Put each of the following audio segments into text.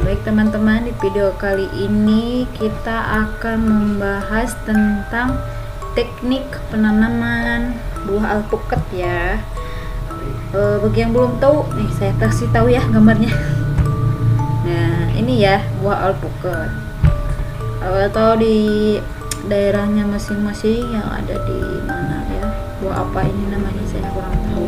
Baik teman-teman, di video kali ini kita akan membahas tentang teknik penanaman buah alpukat ya. Bagi yang belum tahu, nih saya kasih tahu ya gambarnya. Nah, ini ya buah alpukat. Atau di daerahnya masing-masing yang ada di mana ya. Buah apa ini namanya saya kurang tahu.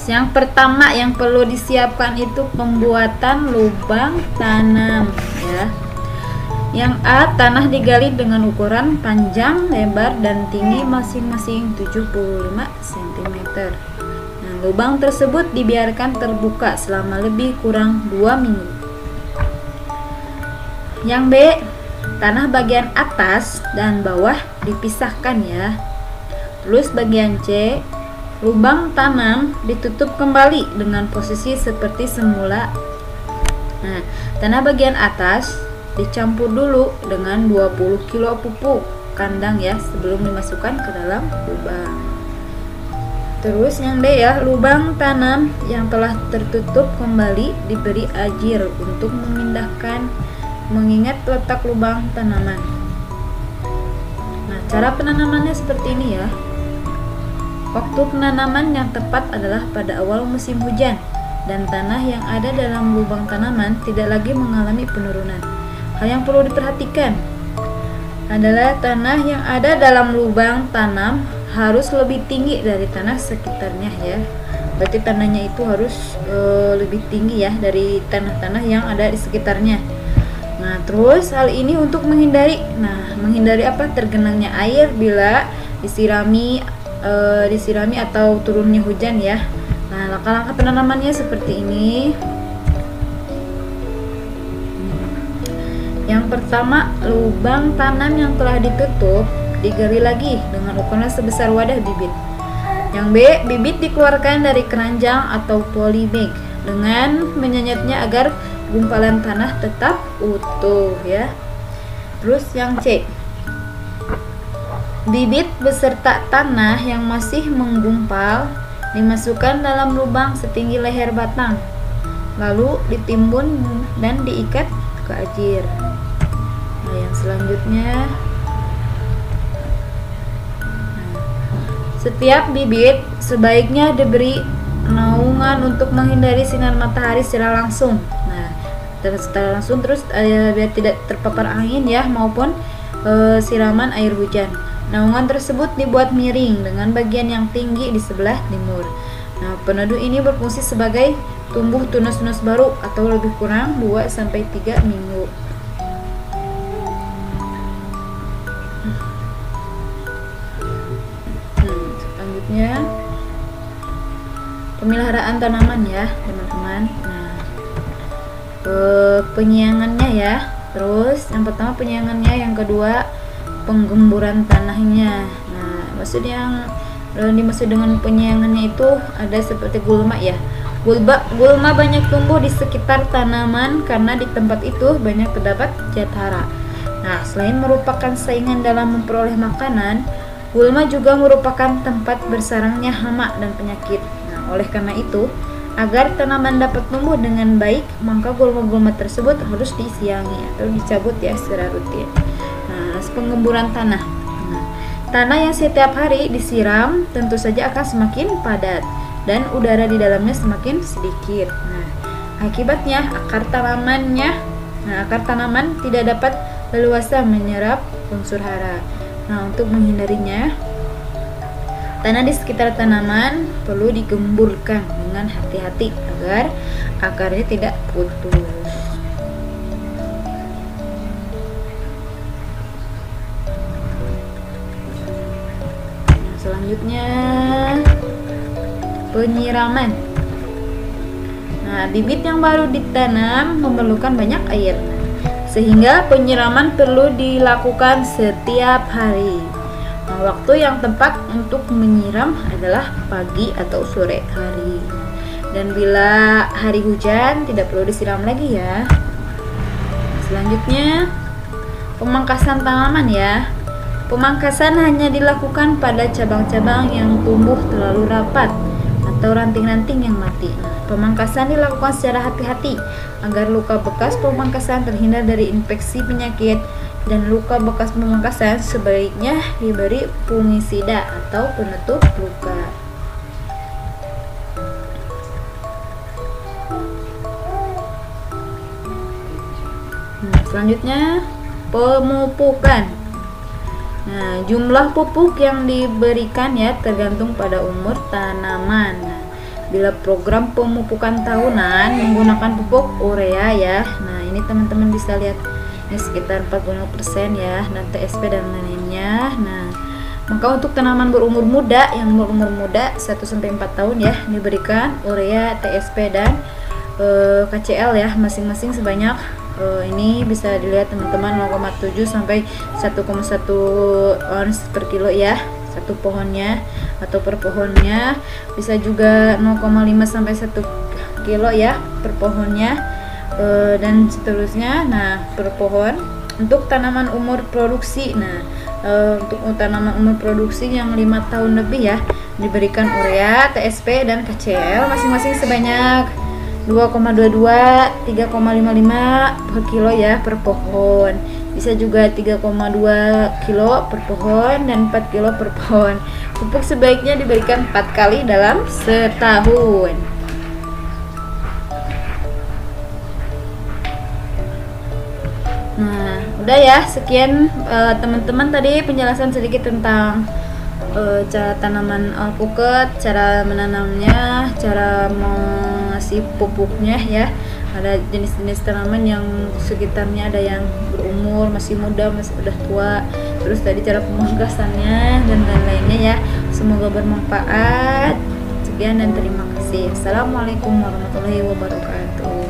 Yang pertama yang perlu disiapkan itu pembuatan lubang tanam ya. Yang A, tanah digali dengan ukuran panjang, lebar, dan tinggi masing-masing 75 cm. Nah, lubang tersebut dibiarkan terbuka selama lebih kurang 2 minggu. Yang B, tanah bagian atas dan bawah dipisahkan ya. Terus bagian C, lubang tanam ditutup kembali dengan posisi seperti semula. Nah, tanah bagian atas dicampur dulu dengan 20 kilo pupuk kandang ya sebelum dimasukkan ke dalam lubang. Terus yang D ya, lubang tanam yang telah tertutup kembali diberi ajir untuk memindahkan mengingat letak lubang tanaman. Nah, cara penanamannya seperti ini ya. Waktu penanaman yang tepat adalah pada awal musim hujan dan tanah yang ada dalam lubang tanaman tidak lagi mengalami penurunan. Hal yang perlu diperhatikan adalah tanah yang ada dalam lubang tanam harus lebih tinggi dari tanah sekitarnya ya. Berarti tanahnya itu harus lebih tinggi ya dari tanah-tanah yang ada di sekitarnya. Nah, terus hal ini untuk menghindari apa? Tergenangnya air bila disirami atau turunnya hujan ya. Nah, langkah-langkah penanamannya seperti ini. Yang pertama, lubang tanam yang telah ditutup digali lagi dengan ukuran sebesar wadah bibit. Yang B, bibit dikeluarkan dari keranjang atau polybag dengan menyanyatnya agar gumpalan tanah tetap utuh ya. Terus yang C, bibit beserta tanah yang masih menggumpal dimasukkan dalam lubang setinggi leher batang, lalu ditimbun dan diikat ke ajir. Nah, yang selanjutnya, setiap bibit sebaiknya diberi naungan untuk menghindari sinar matahari secara langsung. Nah, secara langsung terus biar tidak terpapar angin ya maupun siraman air hujan. Naungan tersebut dibuat miring dengan bagian yang tinggi di sebelah timur. Nah, peneduh ini berfungsi sebagai tumbuh tunas-tunas baru atau lebih kurang 2-3 minggu. Selanjutnya, pemeliharaan tanaman ya, teman-teman. Nah, penyiangannya ya. Terus yang pertama penyiangannya, yang kedua penggemburan tanahnya. Nah, maksud yang dimaksud dengan penyiangannya itu ada seperti gulma ya. Gulma banyak tumbuh di sekitar tanaman karena di tempat itu banyak terdapat zat hara. Nah, selain merupakan saingan dalam memperoleh makanan, gulma juga merupakan tempat bersarangnya hama dan penyakit. Nah, oleh karena itu, agar tanaman dapat tumbuh dengan baik, maka gulma-gulma tersebut harus disiangi atau dicabut ya secara rutin. Penggemburan tanah. Nah, tanah yang setiap hari disiram tentu saja akan semakin padat dan udara di dalamnya semakin sedikit. Nah, akibatnya akar tanaman tidak dapat leluasa menyerap unsur hara. Nah, untuk menghindarinya, tanah di sekitar tanaman perlu digemburkan dengan hati-hati agar akarnya tidak putus. Selanjutnya, penyiraman. Nah, bibit yang baru ditanam memerlukan banyak air, sehingga penyiraman perlu dilakukan setiap hari. Nah, waktu yang tepat untuk menyiram adalah pagi atau sore hari. Dan bila hari hujan tidak perlu disiram lagi ya. Selanjutnya, pemangkasan tanaman ya. Pemangkasan hanya dilakukan pada cabang-cabang yang tumbuh terlalu rapat atau ranting-ranting yang mati. Pemangkasan dilakukan secara hati-hati agar luka bekas pemangkasan terhindar dari infeksi penyakit, dan luka bekas pemangkasan sebaiknya diberi fungisida atau penutup luka. Selanjutnya, pemupukan. Nah, jumlah pupuk yang diberikan ya tergantung pada umur tanaman. Nah, bila program pemupukan tahunan menggunakan pupuk urea ya. Nah, ini teman-teman bisa lihat ini sekitar 45% ya, dan TSP dan lainnya. Nah, maka untuk tanaman berumur muda 1 sampai 4 tahun ya diberikan urea, TSP dan KCl ya masing-masing sebanyak ini bisa dilihat teman-teman 0,7 sampai 1,1 ons per kilo ya satu pohonnya atau per pohonnya, bisa juga 0,5 sampai 1 kilo ya per pohonnya dan seterusnya. Nah, per pohon untuk tanaman umur produksi. Nah, untuk tanaman umur produksi yang 5 tahun lebih ya diberikan urea, TSP dan KCl masing-masing sebanyak 2,22, 3,55 per kilo ya per pohon. Bisa juga 3,2 kilo per pohon dan 4 kilo per pohon. Pupuk sebaiknya diberikan 4 kali dalam setahun. Nah, udah ya, sekian teman-teman tadi penjelasan sedikit tentang cara tanaman alpukat, cara menanamnya, cara mengasih pupuknya ya. Ada jenis-jenis tanaman yang sekitarnya ada yang berumur, masih muda, masih udah tua. Terus tadi cara pemangkasannya dan lain-lainnya ya. Semoga bermanfaat. Sekian dan terima kasih. Assalamualaikum warahmatullahi wabarakatuh.